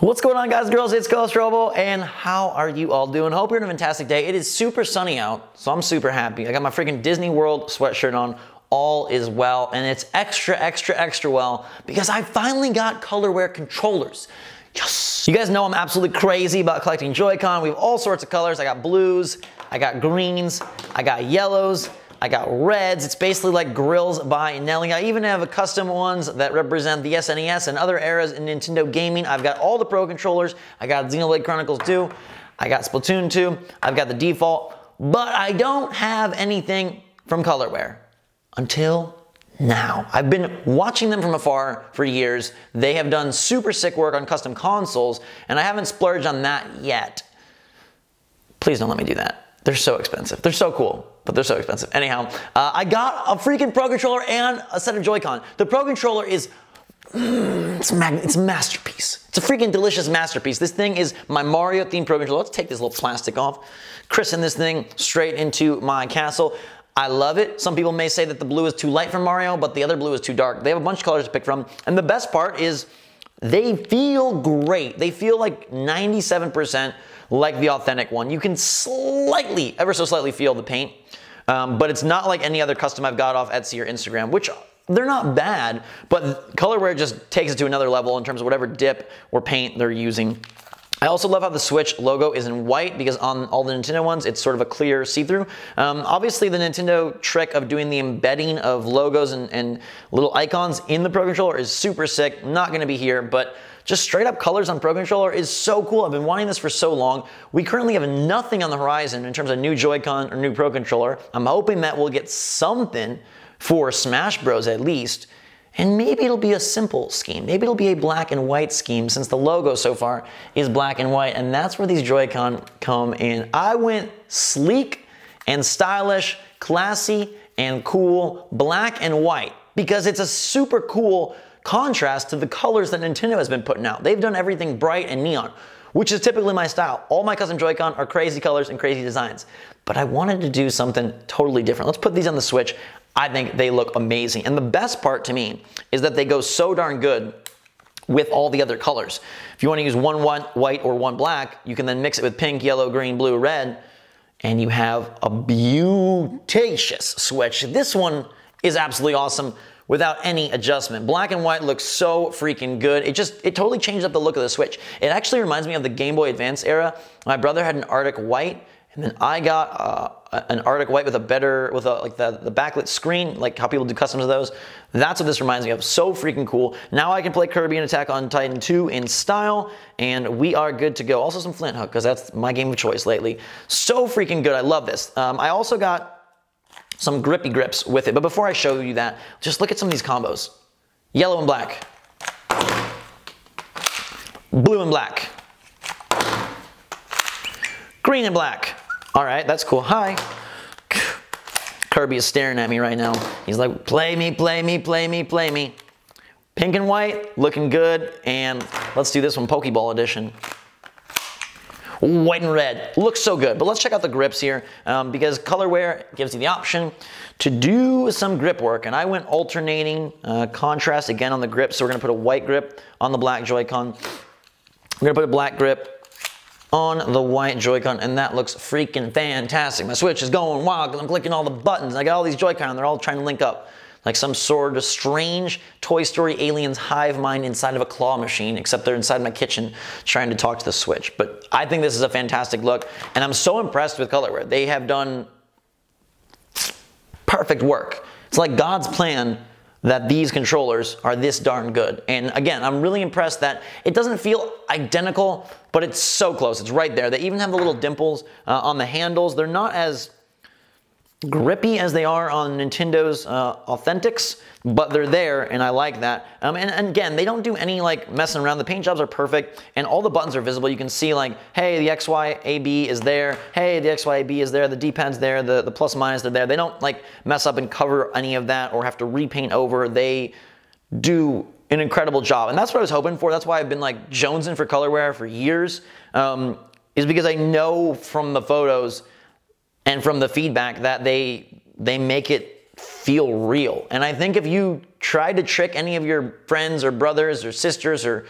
What's going on, guys and girls? It's Coloware, and how are you all doing? Hope you're having a fantastic day. It is super sunny out, so I'm super happy. I got my freaking Disney World sweatshirt on. All is well, and it's extra well because I finally got Coloware controllers. Yes! You guys know I'm absolutely crazy about collecting Joy-Con. We have all sorts of colors. I got blues, I got greens, I got yellows, I got reds. It's basically like grills by Nelly. I even have custom ones that represent the SNES and other eras in Nintendo gaming. I've got all the Pro controllers. I got Xenoblade Chronicles 2. I got Splatoon 2. I've got the default. But I don't have anything from Coloware until now. I've been watching them from afar for years. They have done super sick work on custom consoles, and I haven't splurged on that yet. Please don't let me do that. They're so expensive. They're so cool, but they're so expensive. Anyhow, I got a freaking Pro Controller and a set of Joy-Con. The Pro Controller is, it's a masterpiece. It's a freaking delicious masterpiece. This thing is my Mario themed Pro Controller. Let's take this little plastic off. Christen this thing straight into my castle. I love it. Some people may say that the blue is too light for Mario, but the other blue is too dark. They have a bunch of colors to pick from. And the best part is they feel great. They feel like 97% like the authentic one. You can slightly, ever so slightly feel the paint, but it's not like any other custom I've got off Etsy or Instagram, which they're not bad, but Coloware just takes it to another level in terms of whatever dip or paint they're using. I also love how the Switch logo is in white because on all the Nintendo ones, it's sort of a clear see-through. Obviously, the Nintendo trick of doing the embedding of logos and little icons in the Pro Controller is super sick. Not going to be here, but just straight up colors on Pro Controller is so cool. I've been wanting this for so long. We currently have nothing on the horizon in terms of new Joy-Con or new Pro Controller. I'm hoping that we'll get something for Smash Bros at least. And maybe it'll be a simple scheme. Maybe it'll be a black and white scheme since the logo so far is black and white, and that's where these Joy-Con come in. I went sleek and stylish, classy and cool, black and white, because it's a super cool contrast to the colors that Nintendo has been putting out. They've done everything bright and neon, which is typically my style. All my custom Joy-Con are crazy colors and crazy designs, but I wanted to do something totally different. Let's put these on the Switch. I think they look amazing. And the best part to me is that they go so darn good with all the other colors. If you want to use one white or one black, you can then mix it with pink, yellow, green, blue, red, and you have a beauticious Switch. This one is absolutely awesome without any adjustment. Black and white looks so freaking good. It totally changed up the look of the Switch. It actually reminds me of the Game Boy Advance era. My brother had an Arctic white, and then I got an Arctic white with like the backlit screen, like how people do customs of those. That's what this reminds me of. So freaking cool. Now I can play Kirby and Attack on Titan 2 in style, and we are good to go. Also some Flint Hook, because that's my game of choice lately. So freaking good. I love this. I also got some grippy grips with it, but before I show you that, just look at some of these combos. Yellow and black. Blue and black. Green and black. All right, that's cool. Hi. Kirby is staring at me right now. He's like, play me, play me, play me, play me. Pink and white, looking good. And let's do this one, Pokeball edition. White and red, looks so good. But let's check out the grips here because Coloware gives you the option to do some grip work. And I went alternating contrast again on the grip. So we're gonna put a white grip on the black Joy-Con. We're gonna put a black grip on the white Joy-Con, and that looks freaking fantastic. My Switch is going wild because I'm clicking all the buttons. I got all these Joy-Con, and they're all trying to link up. Like some sort of strange Toy Story aliens hive mind inside of a claw machine, except they're inside my kitchen trying to talk to the Switch. But I think this is a fantastic look, and I'm so impressed with Coloware. They have done perfect work. It's like God's plan that these controllers are this darn good. And again, I'm really impressed that it doesn't feel identical, but it's so close. It's right there. They even have the little dimples on the handles. They're not as grippy as they are on Nintendo's Authentics, but they're there, and I like that. And again, they don't do any like messing around. The paint jobs are perfect, and all the buttons are visible. You can see like, hey, the X, Y, A, B is there. Hey, the X, Y, A, B is there. The D-pad's there. The plus minus, they're there. They don't like mess up and cover any of that or have to repaint over. They do an incredible job, and that's what I was hoping for. That's why I've been like jonesing for Coloware for years, is because I know from the photos and from the feedback that they make it feel real. And I think if you try to trick any of your friends or brothers or sisters or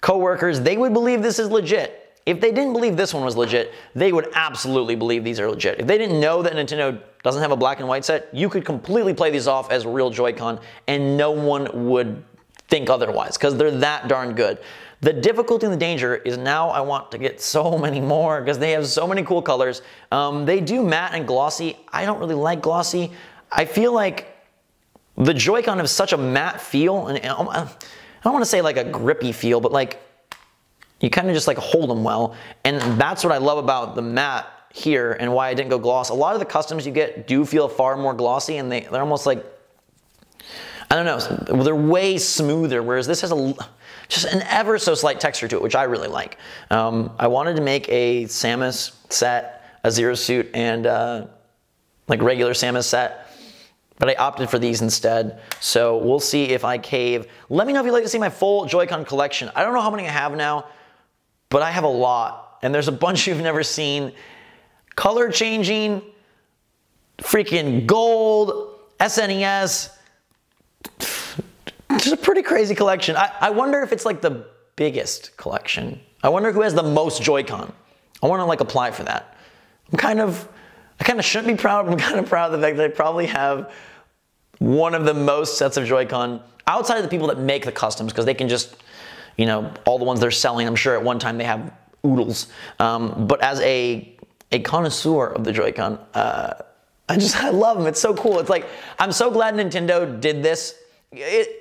coworkers, they would believe this is legit. If they didn't believe this one was legit, they would absolutely believe these are legit. If they didn't know that Nintendo doesn't have a black and white set, you could completely play these off as real Joy-Con and no one would think otherwise because they're that darn good. The difficulty and the danger is now I want to get so many more because they have so many cool colors. They do matte and glossy. I don't really like glossy. I feel like the Joy-Con has such a matte feel, and I don't want to say like a grippy feel, but like you kind of just like hold them well. And that's what I love about the matte here and why I didn't go gloss. A lot of the customs you get do feel far more glossy and they're almost like, I don't know, they're way smoother, whereas this has just an ever so slight texture to it, which I really like. I wanted to make a Samus set, a Zero Suit, and like regular Samus set, but I opted for these instead. So we'll see if I cave. Let me know if you'd like to see my full Joy-Con collection. I don't know how many I have now, but I have a lot, and there's a bunch you've never seen. Color changing, freaking gold, SNES. It's a pretty crazy collection. I wonder if it's like the biggest collection. I wonder who has the most Joy-Con. I want to like apply for that. I kind of shouldn't be proud, but I'm kind of proud of the fact that I probably have one of the most sets of Joy-Con outside of the people that make the customs, because they can just, you know, all the ones they're selling, I'm sure at one time they have oodles. But as a connoisseur of the Joy-Con, I love them. It's so cool. It's like, I'm so glad Nintendo did this.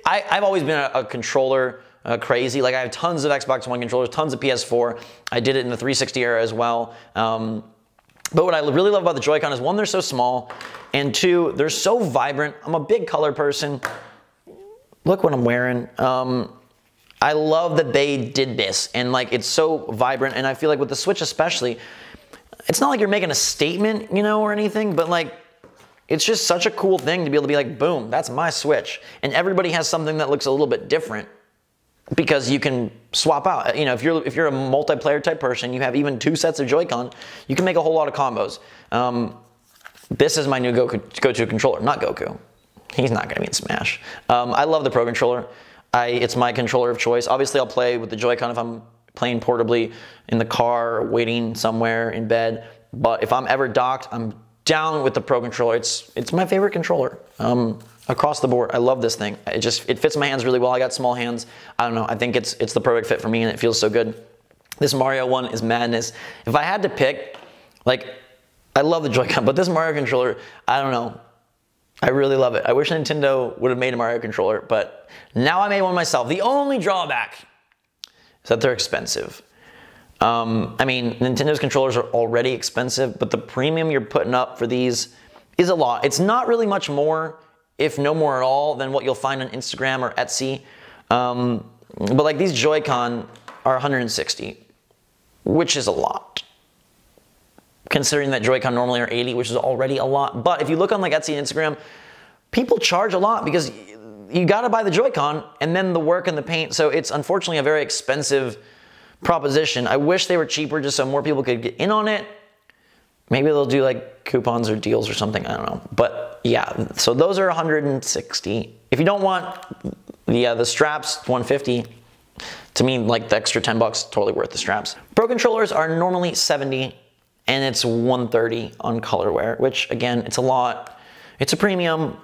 I've always been a controller crazy. Like I have tons of Xbox One controllers, tons of PS4. I did it in the 360 era as well. But what I really love about the Joy-Con is, one, they're so small, and two, they're so vibrant. I'm a big color person. Look what I'm wearing. I love that they did this, and like it's so vibrant, and I feel like with the Switch especially, it's not like you're making a statement, you know, or anything, but like it's just such a cool thing to be able to be like, boom, that's my Switch. And everybody has something that looks a little bit different because you can swap out. You know, if you're a multiplayer type person, you have even 2 sets of Joy-Con, you can make a whole lot of combos. This is my new go-to controller, not Goku. He's not gonna be in Smash. I love the Pro Controller. It's my controller of choice. Obviously, I'll play with the Joy-Con if I'm playing portably in the car, waiting somewhere in bed. But if I'm ever docked, I'm down with the Pro Controller. It's my favorite controller across the board. I love this thing. It fits my hands really well. I got small hands. I don't know. I think it's the perfect fit for me, and it feels so good. This Mario one is madness. If I had to pick, like, I love the Joy-Con, but this Mario controller, I don't know. I really love it. I wish Nintendo would have made a Mario controller, but now I made one myself. The only drawback is that they're expensive. I mean, Nintendo's controllers are already expensive, but the premium you're putting up for these is a lot. It's not really much more, if no more at all, than what you'll find on Instagram or Etsy. But like these Joy-Con are $160, which is a lot, considering that Joy-Con normally are $80, which is already a lot. But if you look on like Etsy and Instagram, people charge a lot because you gotta buy the Joy-Con and then the work and the paint. So it's unfortunately a very expensive proposition. I wish they were cheaper just so more people could get in on it. Maybe they'll do like coupons or deals or something, I don't know. But yeah, so those are $160. If you don't want the straps, $150. To me, like the extra $10, totally worth the straps. Pro controllers are normally $70, and it's $130 on Coloware, which again, it's a lot. It's a premium.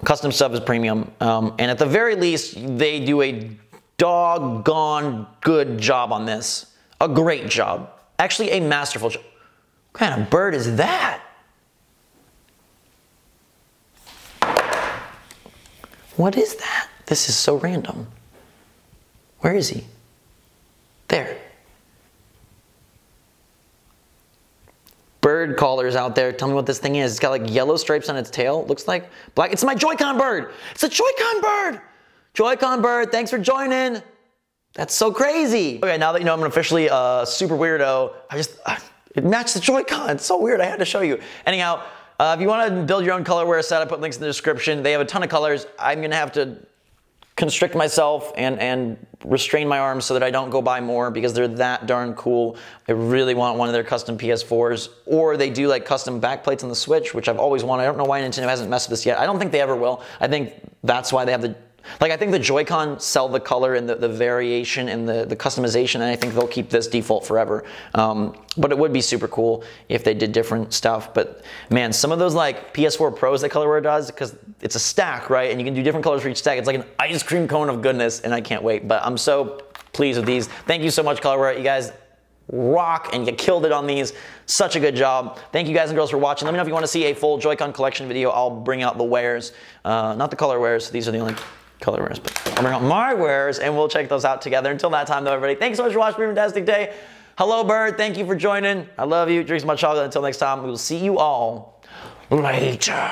Custom stuff is premium. And at the very least, they do a doggone good job on this. A great job. Actually, a masterful job. What kind of bird is that? What is that? This is so random. Where is he? There. Bird callers out there, tell me what this thing is. It's got like yellow stripes on its tail. Looks like black. It's my Joy-Con bird. It's a Joy-Con bird. Joy-Con bird, thanks for joining. That's so crazy. Okay, now that you know I'm an officially super weirdo, it matched the Joy-Con. It's so weird, I had to show you. Anyhow, if you want to build your own Colorware set, I put links in the description. They have a ton of colors. I'm gonna have to constrict myself and restrain my arms so that I don't go buy more because they're that darn cool. I really want one of their custom PS4s, or they do like custom backplates on the Switch, which I've always wanted. I don't know why Nintendo hasn't messed with this yet. I don't think they ever will. I think that's why they have Like, I think the Joy-Con sell the color and the variation and the customization, and I think they'll keep this default forever. But it would be super cool if they did different stuff. But man, some of those like PS4 Pros that Coloware does, because it's a stack, right? And you can do different colors for each stack. It's like an ice cream cone of goodness, and I can't wait. But I'm so pleased with these. Thank you so much, Coloware. You guys rock, and you killed it on these. Such a good job. Thank you guys and girls for watching. Let me know if you want to see a full Joy-Con collection video. I'll bring out the wares, not the color wares. These are the only color wares, but I'll bring out my wares and we'll check those out together. Until that time though, everybody, thanks so much for watching. Have a fantastic day. Hello, Bird. Thank you for joining. I love you. Drink some hot chocolate. Until next time, we will see you all later.